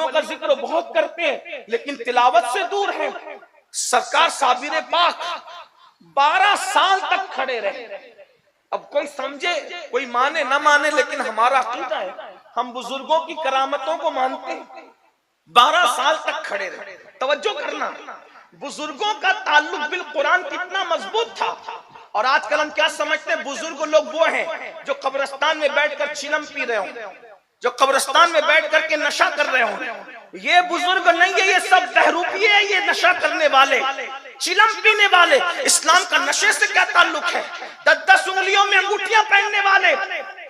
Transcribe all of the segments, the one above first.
वलियों का जिक्र बहुत करते हैं लेकिन तिलावत से दूर हैं। सरकार साबिर पाक 12 साल तक खड़े रहे। अब कोई समझे कोई माने ना माने, लेकिन हमारा अकीदा है, हम बुजुर्गों की करामतों को मानते हैं। 12 साल तक खड़े रहे। तवज्जो करना, बुजुर्गों का ताल्लुक बिल कुरान कितना मजबूत था। और आजकल हम क्या समझते हैं, बुजुर्ग लोग वो हैं जो कब्रिस्तान में बैठकर चिलम पी रहे हो, जो कब्रिस्तान में बैठ करके नशा कर रहे हो। ये बुजुर्ग नहीं है, ये सब बहरूपी है, ये नशा करने वाले, चिलम पीने वाले। इस्लाम का नशे से क्या ताल्लुक है? 10-10 उंगलियों में अंगूठियां पहनने वाले,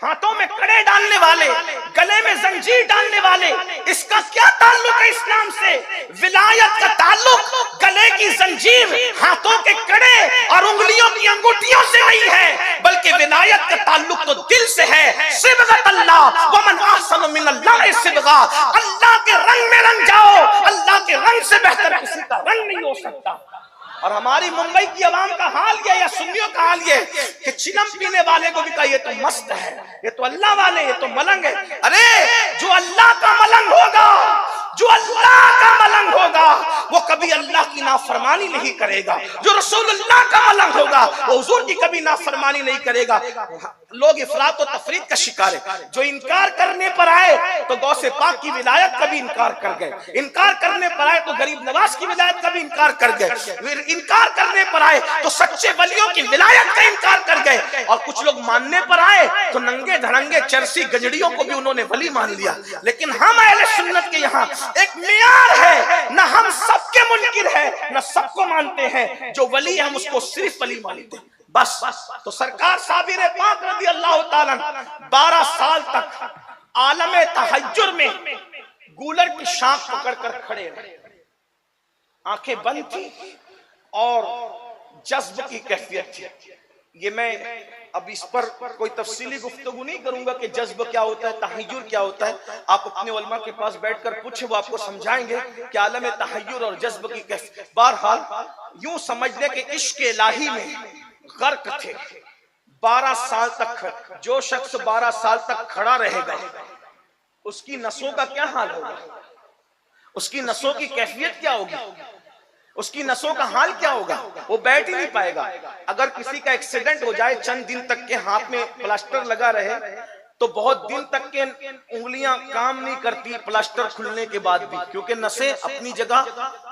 हाथों में कड़े डालने वाले, गले में जंजीर डालने वाले, इसका क्या ताल्लुक है इस्लाम से? विलायत का ताल्लुक गले की जंजीर, हाथों के कड़े और उंगलियों की अंगूठियों से नहीं है, बल्कि विलायत का ताल्लुक तो दिल से है। सिबगत अल्लाह वमन अहसन मिनल्लाह सिबगा, अल्लाह के रंग में रंग जाओ, अल्लाह के रंग से बेहतर किसी का रंग नहीं हो सकता। और हमारी मुंबई की आवाम का हाल ये या सुन्नियों का हाल ये कि चिलम पीने वाले को भी कहा ये तो मस्त है, ये तो अल्लाह वाले, ये तो मलंग है। अरे जो अल्लाह का मलंग होगा, जो अल्लाह का मलंग होगा, वो कभी अल्लाह की नाफरमानी नहीं करेगा। जो रसूलुल्लाह का मलंग होगा, वो हुजूर की कभी नाफरमानी नहीं करेगा। लोग इफरात और तफरीद का शिकार है। जो इनकार करने पर आए तो गौसे पाक की विलायत का भी इनकार कर गए, इनकार करने पर आए तो गरीब नवाज की विलायत का भी इनकार कर गए, इनकार करने पर आए तो सच्चे वलियों की विलायत का इनकार कर गए, और कुछ लोग मानने पर आए तो नंगे धड़ंगे चरसी गजड़ियों को भी उन्होंने वली मान लिया। लेकिन हम अहले सुन्नत के यहाँ एक मियार है, ना हम सबके मुनकिर है, ना सबको मानते हैं। जो वली हम उसको सिर्फ वली मानते हैं, बस। तो सरकार साबिर पाक रज़ी अल्लाह ताला 12 साल तक आलमे तहज्जुर में गूलर की शाख पकड़कर खड़े रहे, आंखें बंद थी और जज्ब की कैफियत थी। ये मैं अब इस पर कोई तफसीली गुफ्तगू नहीं करूंगा कि जज्ब क्या होता है, तहय्युर क्या होता है। आप अपने उलमा के पास बैठकर पूछे, वो आपको समझाएंगे कि आलम तहय्युर और जज्ब की कैफियत। बहरहाल यूं समझ ले कि इश्क इलाही में गर्क थे 12 साल तक। जो शख्स 12 साल तक खड़ा रहेगा उसकी नसों का क्या हाल होगा, उसकी नसों की कैफियत क्या होगी, उसकी नसों का हाल क्या होगा? वो बैठ ही नहीं पाएगा। अगर किसी का एक्सीडेंट हो जाए, चंद दिन तक के हाथ में प्लास्टर लगा रहे तो बहुत दिन तक के उंगलियां काम नहीं करती प्लास्टर खुलने के बाद भी, क्योंकि नसें अपनी जगह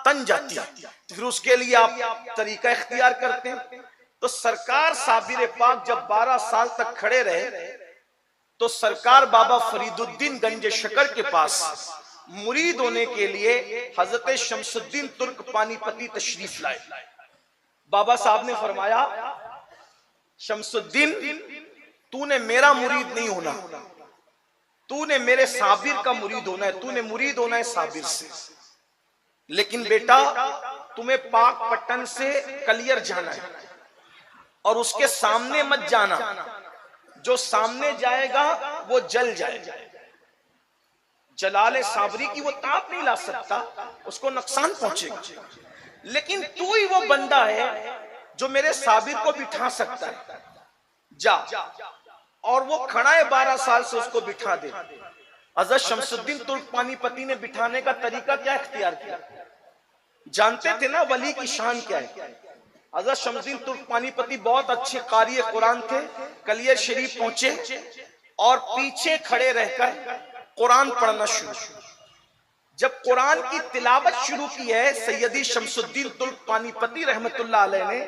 तन जाती है। तो फिर उसके लिए आप तरीका इख्तियार करते हैं। तो सरकार साबिर पाक जब 12 साल तक खड़े रहे तो सरकार बाबा फरीदुद्दीन गंज शकर के पास मुरीद होने के लिए हजरत शमसुद्दीन तुर्क पानीपती तशरीफ लाए। बाबा साहब ने फरमाया, शमसुद्दीन तूने मेरा मुरीद नहीं होना, तूने मेरे साबिर का मुरीद होना है, तूने मुरीद होना है साबिर से। लेकिन बेटा तुम्हें पाक पट्टन से कलियर जाना है और उसके सामने मत जाना, जो सामने जाएगा वो जल जाएगा। जलाले साबरी की वो ताप नहीं ला सकता, उसको नुकसान पहुंचेगा। लेकिन तू ही वो बंदा है जो मेरे साबिर को बिठा सकता है, जा। और वो खड़ा है 12 साल से, उसको बिठा दे। हज़रत शमसुद्दीन तुर्क पानीपती ने बिठाने का तरीका क्या इख्तियार किया? जानते थे ना वली की शान क्या है। हज़रत शमसुद्दीन तुर्क पानीपती बहुत अच्छे कारी कुरान थे। कलियर शरीफ पहुंचे और पीछे खड़े रहकर कुरान पढ़ना शुरू। जब कुरान की तिलावत शुरू की है सैयदी शमसुद्दीन तुर्क पानीपती रहमतुल्लाह अलैह ने,